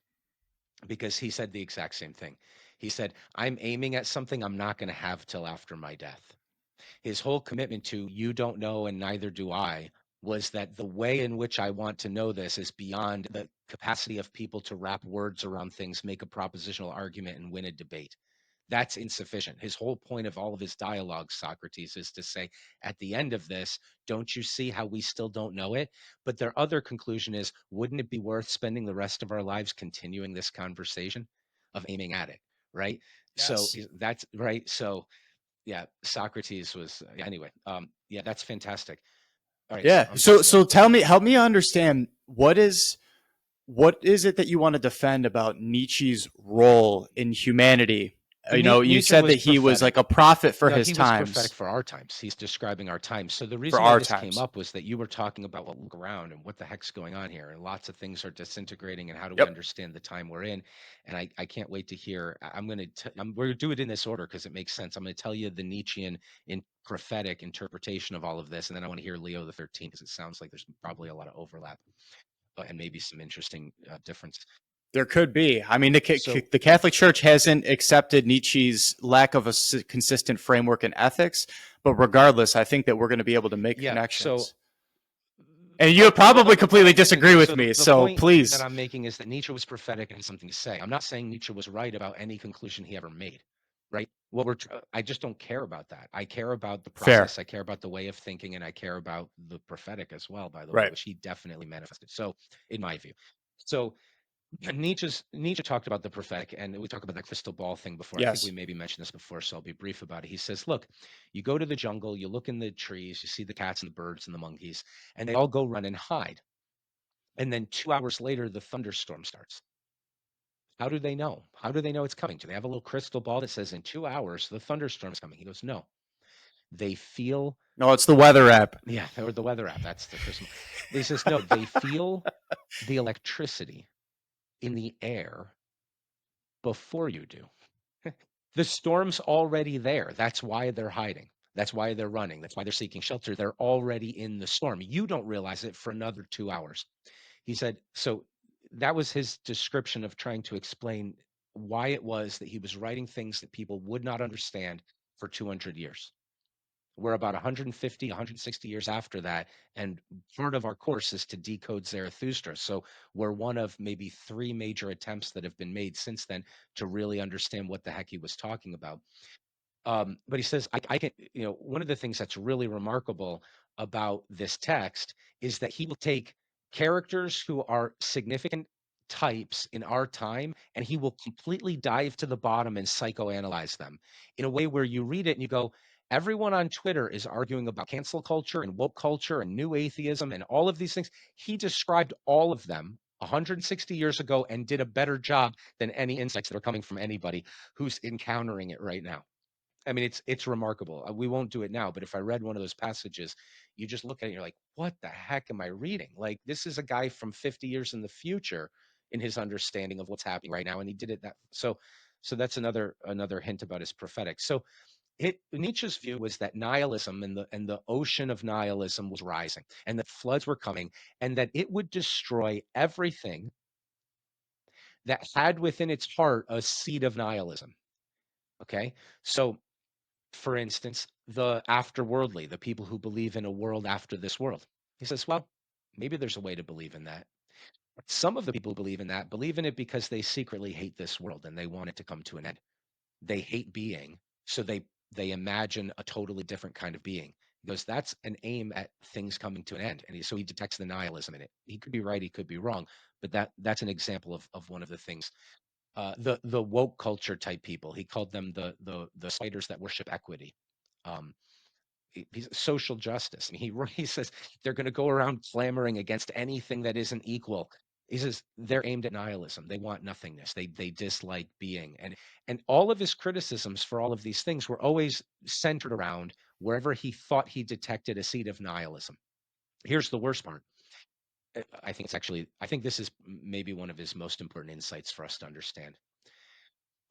because he said the exact same thing. He said, "I'm aiming at something I'm not going to have till after my death." His whole commitment to "you don't know and neither do I" was that the way in which I want to know this is beyond the capacity of people to wrap words around things, make a propositional argument, and win a debate. That's insufficient. His whole point of all of his dialogues, Socrates, is to say, at the end of this, don't you see how we still don't know it? But their other conclusion is, wouldn't it be worth spending the rest of our lives continuing this conversation of aiming at it? Right. So Yes. that's right. So yeah, Socrates was anyway. Yeah, that's fantastic. All right, so Yeah. I'm So just so tell me, help me understand what is it that you want to defend about Nietzsche's role in humanity? so You know, you Nietzsche said was that he was like prophetic. a prophet for No, his he was prophetic times, for our times. He's describing our times. So the for reason why our this came times. up was that you were talking about, well, look around and what the heck's going on here, and lots of things are disintegrating, and how do we Yep. understand the time we're in? And I can't wait to hear. I'm going to we're going to do it in this order because it makes sense. I'm going to tell you the Nietzschean in prophetic interpretation of all of this, and then I want to hear Leo the 13th because it sounds like there's probably a lot of overlap, and maybe some interesting difference. There could be. I mean, So the Catholic Church hasn't accepted Nietzsche's lack of a consistent framework in ethics, but regardless, I think that we're going to be able to make yeah, so connections. And you probably completely disagree with so me, the so point that please. I'm making is that Nietzsche was prophetic and something to say. I'm not saying Nietzsche was right about any conclusion he ever made, right? I just don't care about that. I care about the Fair. process. I care about the way of thinking, and I care about the prophetic as well, by the way, Right. which he definitely manifested. So, in my view, so Nietzsche talked about the prophetic, and we talked about that crystal ball thing before. I think we Yes. maybe mentioned this before, so I'll be brief about it. He says, "Look, you go to the jungle, you look in the trees, you see the cats and the birds and the monkeys, and they all go run and hide. And then 2 hours later, the thunderstorm starts. How do they know? How do they know it's coming? Do they have a little crystal ball that says in 2 hours the thunderstorm's coming?" He goes, "No, they feel." No, it's the weather app. Yeah, or the weather app. That's the crystal. He says, "No, they feel the electricity in the air before you do." The storm's already there. That's why they're hiding. That's why they're running. That's why they're seeking shelter. They're already in the storm. You don't realize it for another 2 hours. He said, so that was his description of trying to explain why it was that he was writing things that people would not understand for 200 years. We're about 150, 160 years after that. And part of our course is to decode Zarathustra. So we're one of maybe three major attempts that have been made since then to really understand what the heck he was talking about. But he says, I can, one of the things that's really remarkable about this text is that he will take characters who are significant types in our time, and he will completely dive to the bottom and psychoanalyze them in a way where you read it and you go, everyone on Twitter is arguing about cancel culture and woke culture and new atheism and all of these things. He described all of them 160 years ago and did a better job than any insights that are coming from anybody who's encountering it right now. I mean, it's remarkable. We won't do it now, but if I read one of those passages, you just look at it and you're like, what the heck am I reading? Like, this is a guy from 50 years in the future in his understanding of what's happening right now, and he did it that so that's another hint about his prophetic. So Nietzsche's view was that nihilism and the ocean of nihilism was rising, and that floods were coming, and that it would destroy everything that had within its heart a seed of nihilism. Okay, so for instance, the afterworldly, the people who believe in a world after this world. He says, well, maybe there's a way to believe in that. Some of the people who believe in that believe in it because they secretly hate this world and they want it to come to an end. They hate being, so they imagine a totally different kind of being. He goes, that's an aim at things coming to an end. And so he detects the nihilism in it. He could be right, he could be wrong, but that's an example of one of the things. The woke culture type people, he called them the spiders that worship equity. Um, he's social justice. I mean, he says they're going to go around clamoring against anything that isn't equal. He says they're aimed at nihilism. They want nothingness. They dislike being, and all of his criticisms for all of these things were always centered around wherever he thought he detected a seed of nihilism. Here's the worst part. I think this is maybe one of his most important insights for us to understand.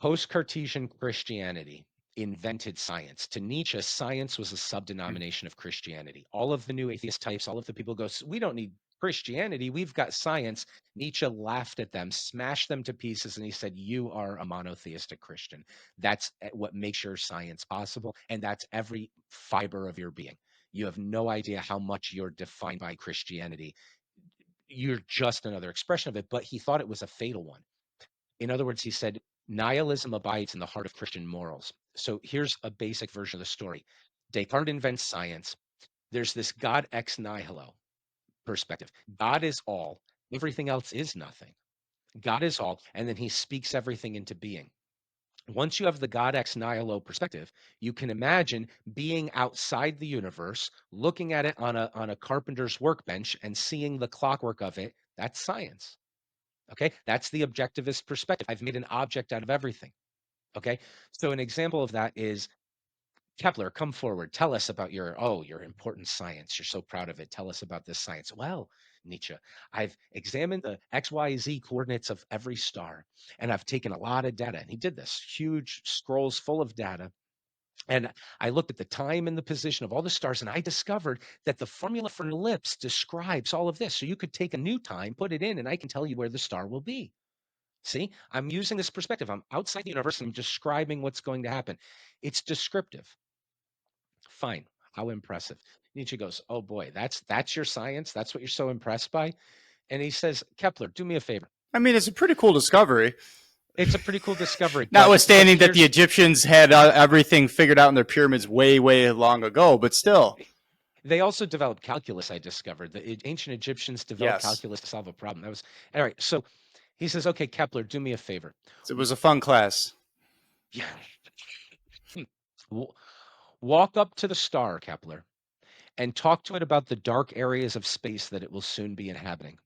Post-Cartesian Christianity invented science. To Nietzsche, science was a subdenomination of Christianity. All of the new atheist types, all of the people go, we don't need Christianity, we've got science. Nietzsche laughed at them, smashed them to pieces, and he said, you are a monotheistic Christian. That's what makes your science possible, and that's every fiber of your being. You have no idea how much you're defined by Christianity. You're just another expression of it, but he thought it was a fatal one. In other words, he said, nihilism abides in the heart of Christian morals. So here's a basic version of the story. Descartes invents science. There's this God ex nihilo perspective. God is all, everything else is nothing. God is all, and then he speaks everything into being. Once you have the God ex nihilo perspective, you can imagine being outside the universe, looking at it on a carpenter's workbench and seeing the clockwork of it. That's science. Okay, that's the objectivist perspective. I've made an object out of everything. Okay, so an example of that is Kepler. Come forward, tell us about your important science. You're so proud of it. Tell us about this science. Well, Nietzsche, I've examined the XYZ coordinates of every star, and I've taken a lot of data. And he did this huge scrolls full of data. And I looked at the time and the position of all the stars, and I discovered that the formula for an ellipse describes all of this. So you could take a new time, put it in, and I can tell you where the star will be. See, I'm using this perspective. I'm outside the universe and I'm describing what's going to happen. It's descriptive. Fine. How impressive. Nietzsche goes, oh boy, that's your science. That's what you're so impressed by. And he says, Kepler, do me a favor. I mean, it's a pretty cool discovery. It's a pretty cool discovery, but Notwithstanding that the Egyptians had everything figured out in their pyramids way, way long ago, but still. They also developed calculus, I discovered. The ancient Egyptians developed Yes. calculus to solve a problem. That was all right. So he says, okay, Kepler, do me a favor. It was a fun class. Yeah. Walk up to the star, Kepler, and talk to it about the dark areas of space that it will soon be inhabiting.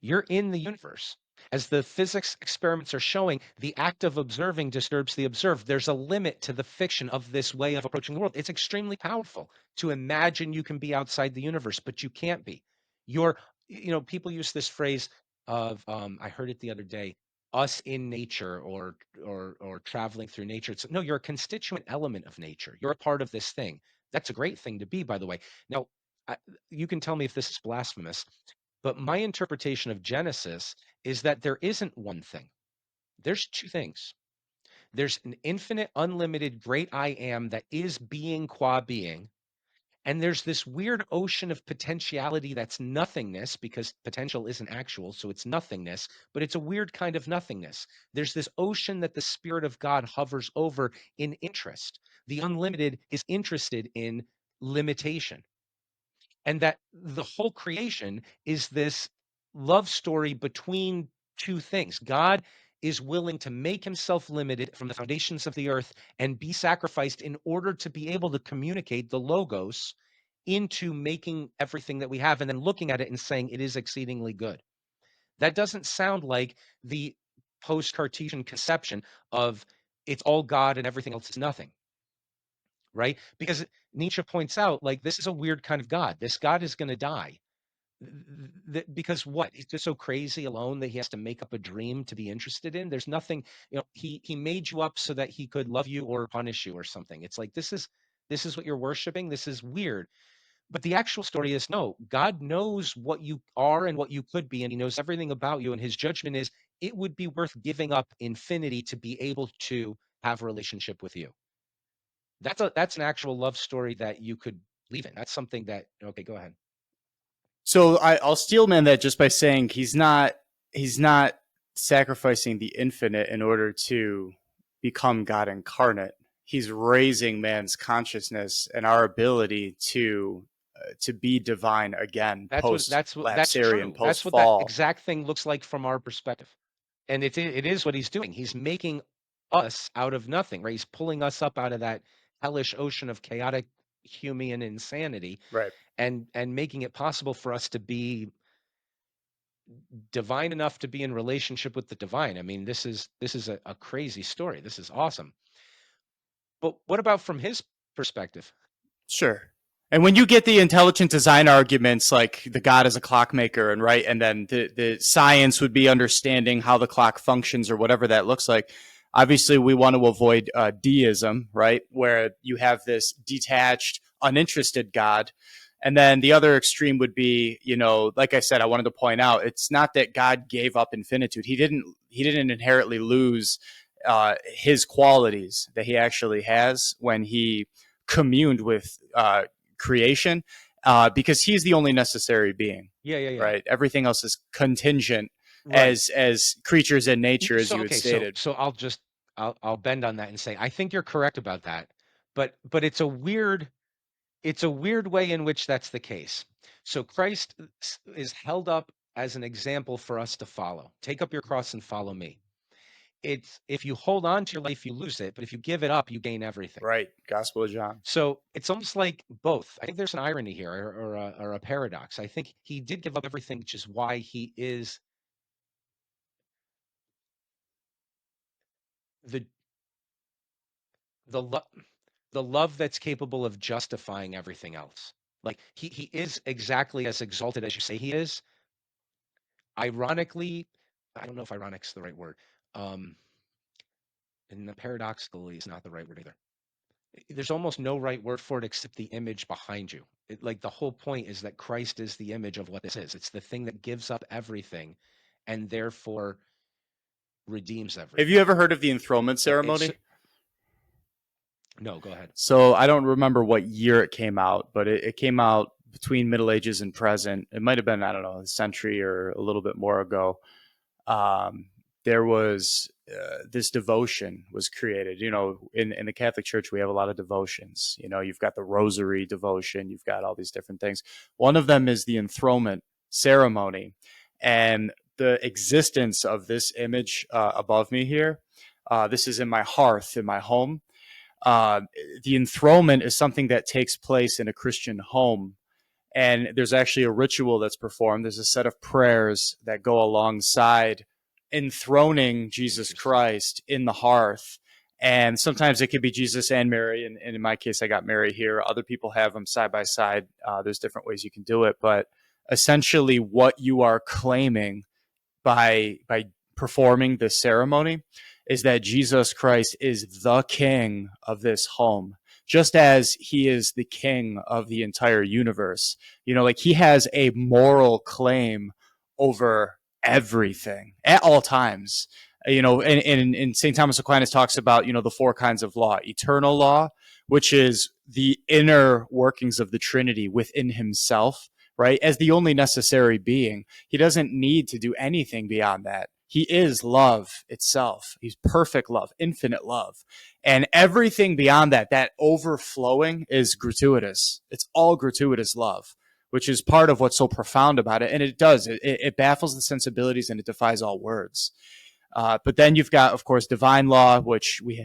You're in the universe. As the physics experiments are showing, the act of observing disturbs the observed. There's a limit to the fiction of this way of approaching the world. It's extremely powerful to imagine you can be outside the universe, but you can't be. You're, people use this phrase of, I heard it the other day, us in nature or traveling through nature. No, you're a constituent element of nature. You're a part of this thing. That's a great thing to be, by the way. Now, I, you can tell me if this is blasphemous. But my interpretation of Genesis is that there isn't one thing. There's two things. There's an infinite, unlimited, great I am that is being qua being. And there's this weird ocean of potentiality that's nothingness, because potential isn't actual, so it's nothingness, but it's a weird kind of nothingness. There's this ocean that the Spirit of God hovers over in interest. The unlimited is interested in limitation. And that the whole creation is this love story between two things. God is willing to make himself limited from the foundations of the earth and be sacrificed in order to be able to communicate the logos into making everything that we have and then looking at it and saying it is exceedingly good. That doesn't sound like the post-Cartesian conception of it's all God and everything else is nothing, right? Because Nietzsche points out, like, this is a weird kind of God. This God is going to die. Because what? He's just so crazy alone that he has to make up a dream to be interested in. There's nothing, he made you up so that he could love you or punish you or something. It's like, this is what you're worshiping. This is weird. But the actual story is, no, God knows what you are and what you could be, and he knows everything about you. And his judgment is it would be worth giving up infinity to be able to have a relationship with you. That's an actual love story that you could believe in. That's something that, okay, go ahead. So I'll steelman that just by saying he's not sacrificing the infinite in order to become God incarnate. He's raising man's consciousness and our ability to be divine again post That's lapsarian, true. post That's what that fall. exact thing looks like from our perspective. And it is what he's doing. He's making us out of nothing, right? He's pulling us up out of that hellish ocean of chaotic human insanity Right. and making it possible for us to be divine enough to be in relationship with the divine. I mean, this is a crazy story. This is awesome. But what about from his perspective? Sure. And when you get the intelligent design arguments like the God is a clockmaker and right, and then the science would be understanding how the clock functions or whatever that looks like. Obviously, we want to avoid deism, right, where you have this detached, uninterested God. And then the other extreme would be, like I said, I wanted to point out, it's not that God gave up infinitude. He didn't. He didn't inherently lose his qualities that he actually has when he communed with creation, because he's the only necessary being, Yeah, yeah, yeah. right? Everything else is contingent Right. as creatures in nature, as So you had okay, so stated. so I'll bend on that and say I think you're correct about that. But it's a weird way in which that's the case. So Christ is held up as an example for us to follow. Take up your cross and follow me. It's if you hold on to your life, you lose it, but if you give it up, you gain everything. Right. Gospel of John. So it's almost like both. I think there's an irony here or a paradox. I think he did give up everything, which is why he is the the love the love that's capable of justifying everything else. Like he is exactly as exalted as you say he is. Ironically, I don't know if ironic's the right word. Um, and the paradoxically is not the right word either. There's almost no right word for it except the image behind you. Like the whole point is that Christ is the image of what this is. It's the thing that gives up everything and therefore redeems Have you everything. ever heard of the enthronement It's ceremony? no, go ahead. So I don't remember what year it came out, but it came out between Middle Ages and present. It might have been, I don't know, a century or a little bit more ago. um, there was this devotion was created. In the Catholic Church, we have a lot of devotions. You've got the Rosary devotion, you've got all these different things. One of them is the enthronement ceremony, and the existence of this image above me here. This is in my hearth, in my home. Uh, the enthronement is something that takes place in a Christian home, and there's actually a ritual that's performed. There's a set of prayers that go alongside enthroning Jesus Interesting. Christ in the hearth. And sometimes it could be Jesus and Mary. And in my case, I got Mary here. Other people have them side by side. There's different ways you can do it. But essentially, what you are claiming by performing this ceremony is that Jesus Christ is the king of this home, just as he is the king of the entire universe. Like he has a moral claim over everything at all times. And St. Thomas Aquinas talks about, the four kinds of law: eternal law, which is the inner workings of the Trinity within himself, right? As the only necessary being. He doesn't need to do anything beyond that. He is love itself. He's perfect love, infinite love. And everything beyond that, that overflowing, is gratuitous. It's all gratuitous love, which is part of what's so profound about it. And it baffles the sensibilities and it defies all words. But then you've got, of course, divine law, which we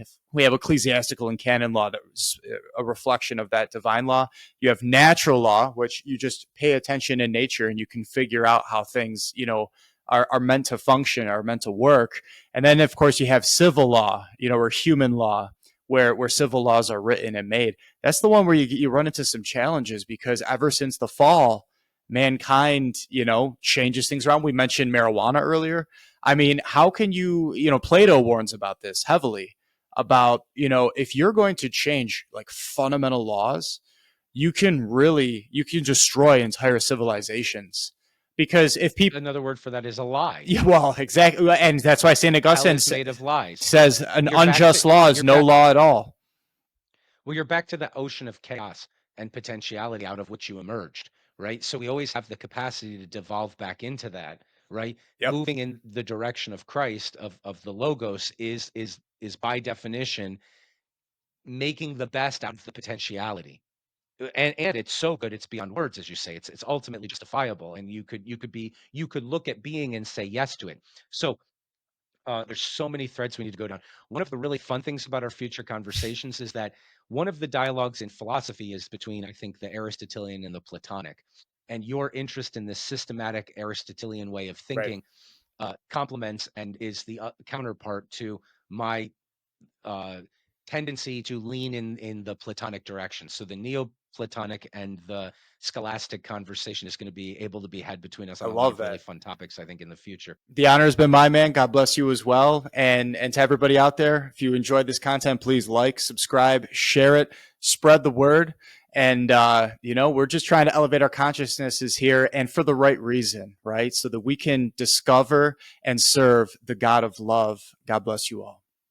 have ecclesiastical and canon law that was a reflection of that divine law. You have natural law, which you just pay attention in nature and you can figure out how things, are meant to function, are meant to work. And then, of course, you have civil law, or human law, where civil laws are written and made. That's the one where you run into some challenges because ever since the fall, mankind, changes things around. We mentioned marijuana earlier. I mean, how can Plato warns about this heavily about, if you're going to change like fundamental laws, you can destroy entire civilizations. Because if people, Another word for that is a lie. yeah, well, exactly. And that's why St. Hell Augustine is made of lies. says an You're back to unjust law is you're no back law at all. well, you're back to the ocean of chaos and potentiality out of which you emerged, right? So we always have the capacity to devolve back into that. right? Yep. Moving in the direction of Christ, of the logos, is by definition making the best out of the potentiality. And it's so good it's beyond words, as you say. It's ultimately justifiable, and you could look at being and say yes to it. So there's so many threads we need to go down. One of the really fun things about our future conversations is that one of the dialogues in philosophy is between, I think, the Aristotelian and the Platonic. And your interest in this systematic Aristotelian way of Right. thinking complements and is the counterpart to my uh, tendency to lean in the Platonic direction. So the Neoplatonic and the Scholastic conversation is going to be able to be had between us I on a lot love of really that. fun topics, I think, in the future. The honor has been mine, man. God bless you as well. And to everybody out there, if you enjoyed this content, please like, subscribe, share it, spread the word. And we're just trying to elevate our consciousnesses here, and for the right reason, right? So that we can discover and serve the God of love. God bless you all.